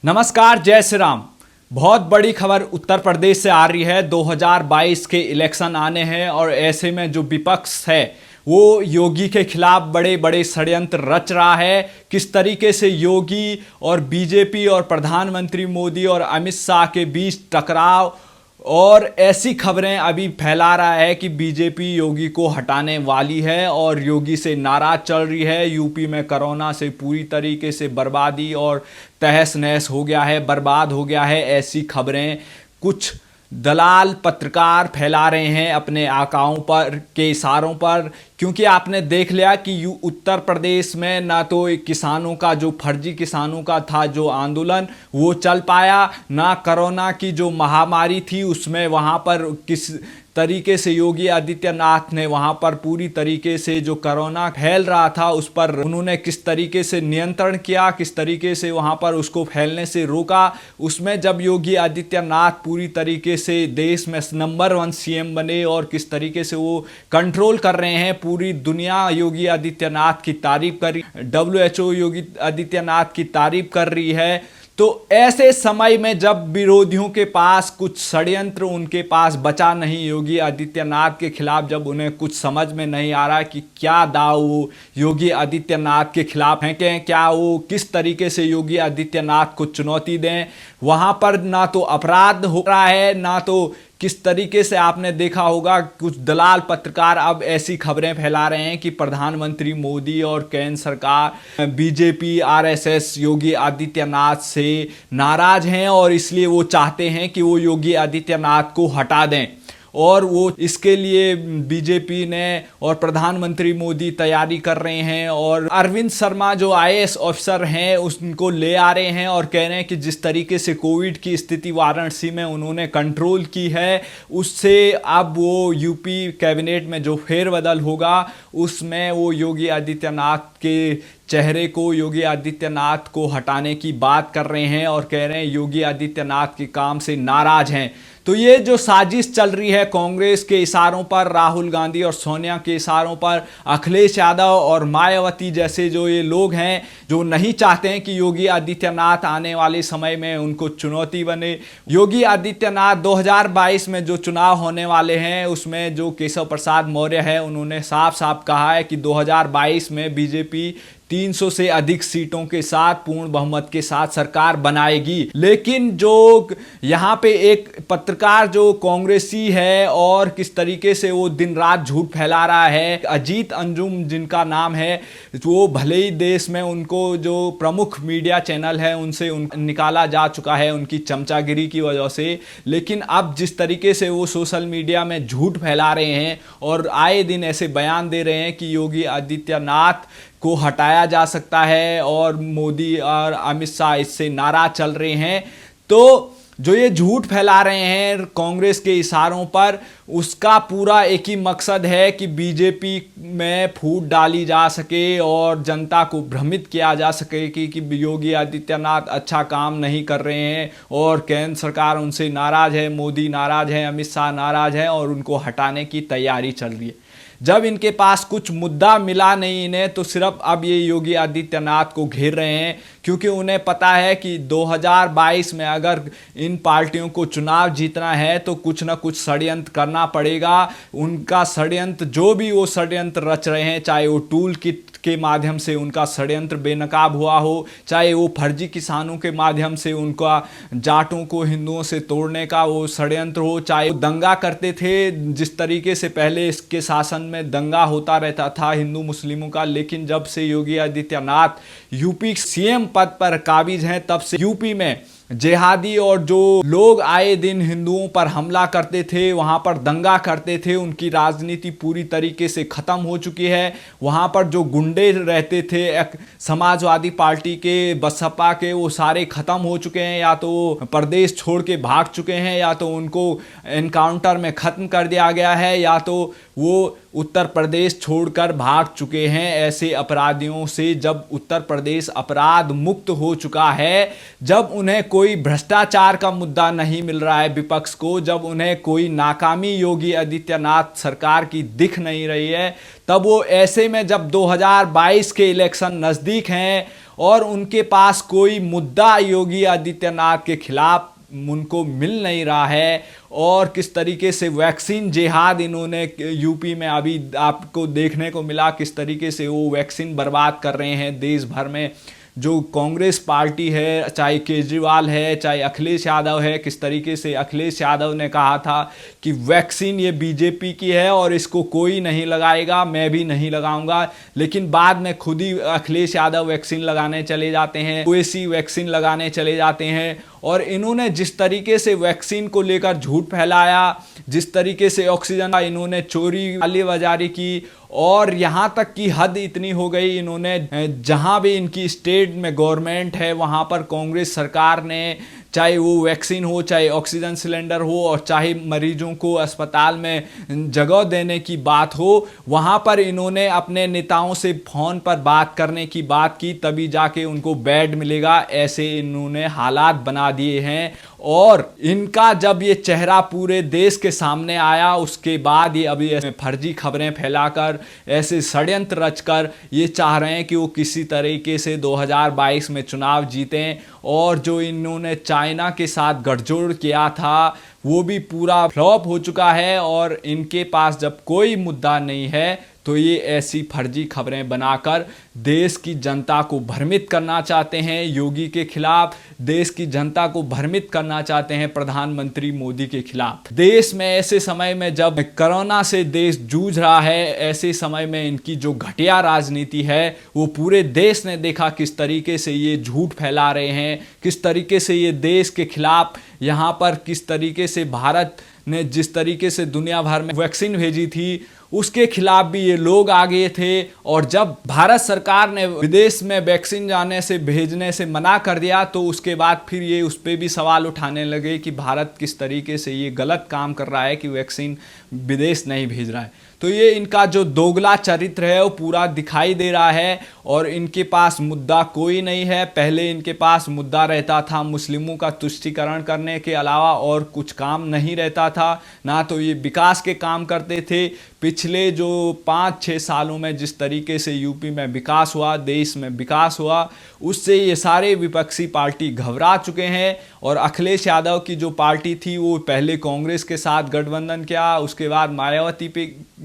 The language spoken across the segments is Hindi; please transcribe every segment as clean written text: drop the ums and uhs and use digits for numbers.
नमस्कार, जय श्री राम। बहुत बड़ी खबर उत्तर प्रदेश से आ रही है। 2022 के इलेक्शन आने हैं और ऐसे में जो विपक्ष है वो योगी के खिलाफ बड़े बड़े षड्यंत्र रच रहा है। किस तरीके से योगी और बीजेपी और प्रधानमंत्री मोदी और अमित शाह के बीच टकराव और ऐसी खबरें अभी फैला रहा है कि बीजेपी योगी को हटाने वाली है और योगी से नाराज चल रही है। यूपी में कोरोना से पूरी तरीके से बर्बादी और तहस नहस हो गया है, बर्बाद हो गया है। ऐसी खबरें कुछ दलाल पत्रकार फैला रहे हैं अपने आकाओं पर के इशारों पर, क्योंकि आपने देख लिया कि उत्तर प्रदेश में ना तो किसानों का जो फर्जी किसानों का था जो आंदोलन वो चल पाया, ना कोरोना की जो महामारी थी उसमें वहाँ पर किस तरीके से योगी आदित्यनाथ ने वहाँ पर पूरी तरीके से जो कोरोना फैल रहा था उस पर उन्होंने किस तरीके से नियंत्रण किया, किस तरीके से वहाँ पर उसको फैलने से रोका। उसमें जब योगी आदित्यनाथ पूरी तरीके से देश में नंबर 1 सीएम बने और किस तरीके से वो कंट्रोल कर रहे हैं, पूरी दुनिया योगी आदित्यनाथ की तारीफ कर रही, WHO योगी आदित्यनाथ की तारीफ कर रही है। तो ऐसे समय में जब विरोधियों के पास कुछ षड्यंत्र उनके पास बचा नहीं योगी आदित्यनाथ के खिलाफ, जब उन्हें कुछ समझ में नहीं आ रहा कि क्या दाव वो योगी आदित्यनाथ के खिलाफ फेंकें, क्या वो किस तरीके से योगी आदित्यनाथ को चुनौती दें, वहाँ पर ना तो अपराध हो रहा है, ना तो किस तरीके से आपने देखा होगा कुछ दलाल पत्रकार अब ऐसी खबरें फैला रहे हैं कि प्रधानमंत्री मोदी और केंद्र सरकार बीजेपी आरएसएस योगी आदित्यनाथ से नाराज हैं और इसलिए वो चाहते हैं कि वो योगी आदित्यनाथ को हटा दें। और वो इसके लिए बीजेपी ने और प्रधानमंत्री मोदी तैयारी कर रहे हैं और अरविंद शर्मा जो आईएएस ऑफिसर हैं उनको ले आ रहे हैं और कह रहे हैं कि जिस तरीके से कोविड की स्थिति वाराणसी में उन्होंने कंट्रोल की है उससे अब वो यूपी कैबिनेट में जो फेरबदल होगा उसमें वो योगी आदित्यनाथ के चेहरे को, योगी आदित्यनाथ को हटाने की बात कर रहे हैं और कह रहे हैं योगी आदित्यनाथ के काम से नाराज हैं। तो ये जो साजिश चल रही है कांग्रेस के इशारों पर, राहुल गांधी और सोनिया के इशारों पर, अखिलेश यादव और मायावती जैसे जो ये लोग हैं जो नहीं चाहते हैं कि योगी आदित्यनाथ आने वाले समय में उनको चुनौती बने। योगी आदित्यनाथ 2022 में जो चुनाव होने वाले हैं उसमें जो केशव प्रसाद मौर्य है उन्होंने साफ साफ कहा है कि 2022 में बीजेपी 300 से अधिक सीटों के साथ पूर्ण बहुमत के साथ सरकार बनाएगी। लेकिन जो यहाँ पे एक पत्रकार जो कांग्रेसी है और किस तरीके से वो दिन रात झूठ फैला रहा है, अजीत अंजुम जिनका नाम है, वो भले ही देश में उनको जो प्रमुख मीडिया चैनल है उनसे निकाला जा चुका है उनकी चमचागिरी की वजह से, लेकिन अब जिस तरीके से वो सोशल मीडिया में झूठ फैला रहे हैं और आए दिन ऐसे बयान दे रहे हैं कि योगी आदित्यनाथ को हटाया जा सकता है और मोदी और अमित शाह इससे नाराज चल रहे हैं, तो जो ये झूठ फैला रहे हैं कांग्रेस के इशारों पर, उसका पूरा एक ही मकसद है कि बीजेपी में फूट डाली जा सके और जनता को भ्रमित किया जा सके कि योगी आदित्यनाथ अच्छा काम नहीं कर रहे हैं और केंद्र सरकार उनसे नाराज है, मोदी नाराज है, अमित शाह नाराज है और उनको हटाने की तैयारी चल रही है। जब इनके पास कुछ मुद्दा मिला नहीं इन्हें तो सिर्फ अब ये योगी आदित्यनाथ को घेर रहे हैं, क्योंकि उन्हें पता है कि 2022 में अगर इन पार्टियों को चुनाव जीतना है तो कुछ ना कुछ षड्यंत्र करना पड़ेगा। उनका षड्यंत्र जो भी वो षड्यंत्र रच रहे हैं, चाहे वो टूल किट के माध्यम से उनका षड्यंत्र बेनकाब हुआ हो, चाहे वो फर्जी किसानों के माध्यम से उनका जाटों को हिंदुओं से तोड़ने का वो षड्यंत्र हो, चाहे वो दंगा करते थे जिस तरीके से पहले इसके शासन में दंगा होता रहता था हिंदू मुस्लिमों का, लेकिन जब से योगी आदित्यनाथ यूपी सीएम पद पर काबिज हैं तब से यूपी में जिहादी और जो लोग आए दिन हिंदुओं पर हमला करते थे, वहाँ पर दंगा करते थे, उनकी राजनीति पूरी तरीके से ख़त्म हो चुकी है। वहाँ पर जो गुंडे रहते थे समाजवादी पार्टी के, बसपा के, वो सारे ख़त्म हो चुके हैं, या तो प्रदेश छोड़ के भाग चुके हैं या तो उनको एनकाउंटर में ख़त्म कर दिया गया है या तो वो उत्तर प्रदेश छोड़कर भाग चुके हैं। ऐसे अपराधियों से जब उत्तर प्रदेश अपराध मुक्त हो चुका है, जब उन्हें कोई भ्रष्टाचार का मुद्दा नहीं मिल रहा है विपक्ष को, जब उन्हें कोई नाकामी योगी आदित्यनाथ सरकार की दिख नहीं रही है, तब वो ऐसे में जब 2022 के इलेक्शन नज़दीक हैं और उनके पास कोई मुद्दा योगी आदित्यनाथ के खिलाफ उनको मिल नहीं रहा है। और किस तरीके से वैक्सीन जिहाद इन्होंने यूपी में अभी आपको देखने को मिला, किस तरीके से वो वैक्सीन बर्बाद कर रहे हैं देश भर में। जो कांग्रेस पार्टी है, चाहे केजरीवाल है, चाहे अखिलेश यादव है, किस तरीके से अखिलेश यादव ने कहा था कि वैक्सीन ये बीजेपी की है और इसको कोई नहीं लगाएगा, मैं भी नहीं लगाऊंगा। लेकिन बाद में खुद ही अखिलेश यादव वैक्सीन लगाने चले जाते हैं, ओवैसी वैक्सीन लगाने चले जाते हैं। और इन्होंने जिस तरीके से वैक्सीन को लेकर झूठ फैलाया, जिस तरीके से ऑक्सीजन का इन्होंने चोरी कालीबाजारी की, और यहाँ तक की हद इतनी हो गई, इन्होंने जहाँ भी इनकी स्टेट में गवर्नमेंट है वहाँ पर कांग्रेस सरकार ने, चाहे वो वैक्सीन हो, चाहे ऑक्सीजन सिलेंडर हो, और चाहे मरीजों को अस्पताल में जगह देने की बात हो, वहाँ पर इन्होंने अपने नेताओं से फ़ोन पर बात करने की बात की, तभी जाके उनको बेड मिलेगा, ऐसे इन्होंने हालात बना दिए हैं। और इनका जब ये चेहरा पूरे देश के सामने आया, उसके बाद ये अभी ऐसे फर्जी खबरें फैलाकर, ऐसे षड्यंत्र रचकर ये चाह रहे हैं कि वो किसी तरीके से 2022 में चुनाव जीतें। और जो इन्होंने चाइना के साथ गठजोड़ किया था वो भी पूरा फ्लॉप हो चुका है। और इनके पास जब कोई मुद्दा नहीं है तो ये ऐसी फर्जी खबरें बनाकर देश की जनता को भ्रमित करना चाहते हैं योगी के खिलाफ, देश की जनता को भ्रमित करना चाहते हैं प्रधानमंत्री मोदी के खिलाफ। देश में ऐसे समय में जब कोरोना से देश जूझ रहा है, ऐसे समय में इनकी जो घटिया राजनीति है वो पूरे देश ने देखा, किस तरीके से ये झूठ फैला रहे हैं, किस तरीके से ये देश के खिलाफ, यहाँ पर किस तरीके से भारत ने जिस तरीके से दुनिया भर में वैक्सीन भेजी थी उसके खिलाफ भी ये लोग आगे थे। और जब भारत सरकार ने विदेश में वैक्सीन जाने से भेजने से मना कर दिया तो उसके बाद फिर ये उस पर भी सवाल उठाने लगे कि भारत किस तरीके से ये गलत काम कर रहा है कि वैक्सीन विदेश नहीं भेज रहा है। तो ये इनका जो दोगला चरित्र है वो पूरा दिखाई दे रहा है। और इनके पास मुद्दा कोई नहीं है। पहले इनके पास मुद्दा रहता था मुस्लिमों का तुष्टीकरण करने के अलावा और कुछ काम नहीं रहता था, ना तो ये विकास के काम करते थे। पिछले जो 5-6 सालों में जिस तरीके से यूपी में विकास हुआ, देश में विकास हुआ, उससे ये सारे विपक्षी पार्टी घबरा चुके हैं। और अखिलेश यादव की जो पार्टी थी वो पहले कांग्रेस के साथ गठबंधन किया, उसके बाद मायावती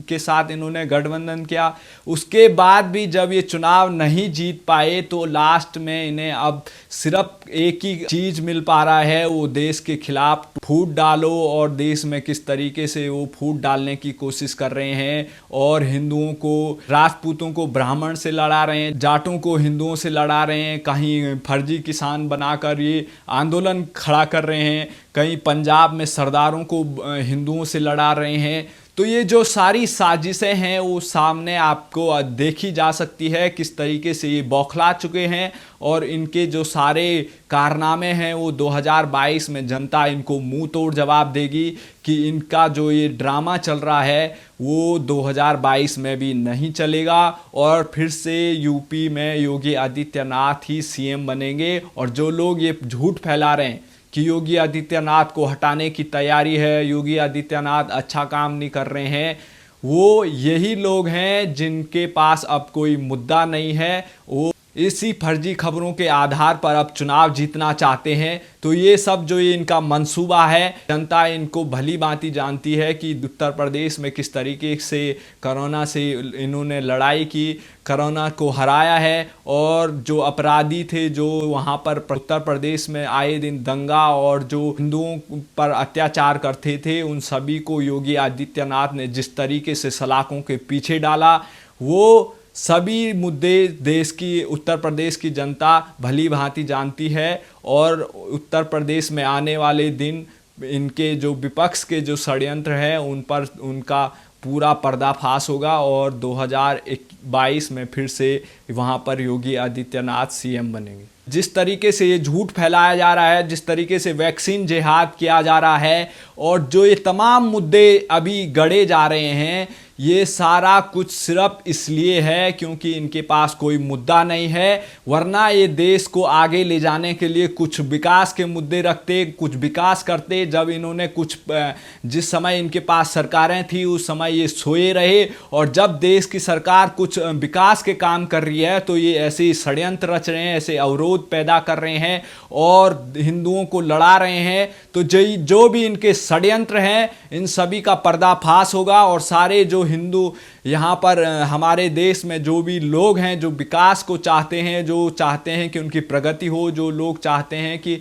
के साथ इन्होंने गठबंधन किया, उसके बाद भी जब ये चुनाव नहीं जीत पाए तो लास्ट में इन्हें अब सिर्फ एक ही चीज मिल पा रहा है, वो देश के खिलाफ फूट डालो। और देश में किस तरीके से वो फूट डालने की कोशिश कर रहे हैं और हिंदुओं को, राजपूतों को ब्राह्मण से लड़ा रहे हैं, जाटों को हिंदुओं से लड़ा रहे हैं, कहीं फर्जी किसान बनाकर ये आंदोलन खड़ा कर रहे हैं, कहीं पंजाब में सरदारों को हिंदुओं से लड़ा रहे हैं। तो ये जो सारी साजिशें हैं वो सामने आपको देखी जा सकती है, किस तरीके से ये बौखला चुके हैं। और इनके जो सारे कारनामे हैं वो 2022 में जनता इनको मुंह तोड़ जवाब देगी कि इनका जो ये ड्रामा चल रहा है वो 2022 में भी नहीं चलेगा। और फिर से यूपी में योगी आदित्यनाथ ही सीएम बनेंगे। और जो लोग ये झूठ फैला रहे हैं कि योगी आदित्यनाथ को हटाने की तैयारी है, योगी आदित्यनाथ अच्छा काम नहीं कर रहे हैं, वो यही लोग हैं जिनके पास अब कोई मुद्दा नहीं है। वो इसी फर्जी खबरों के आधार पर अब चुनाव जीतना चाहते हैं। तो ये सब जो ये इनका मंसूबा है, जनता इनको भली भांति जानती है कि उत्तर प्रदेश में किस तरीके से कोरोना से इन्होंने लड़ाई की, कोरोना को हराया है। और जो अपराधी थे जो वहाँ पर उत्तर प्रदेश में आए दिन दंगा और जो हिंदुओं पर अत्याचार करते थे, उन सभी को योगी आदित्यनाथ ने जिस तरीके से सलाखों के पीछे डाला, वो सभी मुद्दे देश की, उत्तर प्रदेश की जनता भली भांति जानती है। और उत्तर प्रदेश में आने वाले दिन इनके जो विपक्ष के जो षड्यंत्र हैं उन पर उनका पूरा पर्दाफाश होगा और 2022 में फिर से वहाँ पर योगी आदित्यनाथ सीएम बनेंगे। जिस तरीके से ये झूठ फैलाया जा रहा है, जिस तरीके से वैक्सीन जिहाद किया जा रहा है और जो ये तमाम मुद्दे अभी गढ़े जा रहे हैं, ये सारा कुछ सिर्फ इसलिए है क्योंकि इनके पास कोई मुद्दा नहीं है, वरना ये देश को आगे ले जाने के लिए कुछ विकास के मुद्दे रखते, कुछ विकास करते। जब इन्होंने कुछ जिस समय इनके पास सरकारें थी उस समय ये सोए रहे, और जब देश की सरकार कुछ विकास के काम कर रही है तो ये ऐसे षड्यंत्र रच रहे हैं, ऐसे अवरोध पैदा कर रहे हैं और हिंदुओं को लड़ा रहे हैं। तो जो भी इनके षड्यंत्र हैं इन सभी का पर्दाफाश होगा, और सारे जो हिंदू यहाँ पर हमारे देश में जो भी लोग हैं जो विकास को चाहते हैं, जो चाहते हैं कि उनकी प्रगति हो, जो लोग चाहते हैं कि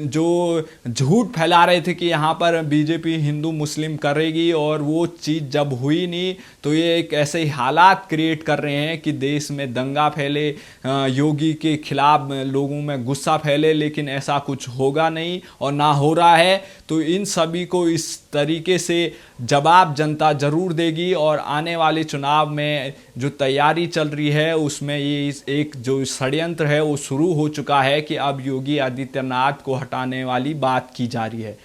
जो झूठ फैला रहे थे कि यहाँ पर बीजेपी हिंदू मुस्लिम करेगी और वो चीज़ जब हुई नहीं, तो ये एक ऐसे ही हालात क्रिएट कर रहे हैं कि देश में दंगा फैले, योगी के खिलाफ लोगों में गुस्सा फैले, लेकिन ऐसा कुछ होगा नहीं और ना हो रहा है। तो इन सभी को इस तरीके से जवाब जनता जरूर देगी, और आने वाले चुनाव में जो तैयारी चल रही है उसमें ये एक जो षड्यंत्र है वो शुरू हो चुका है कि अब योगी आदित्यनाथ को हटाने वाली बात की जा रही है।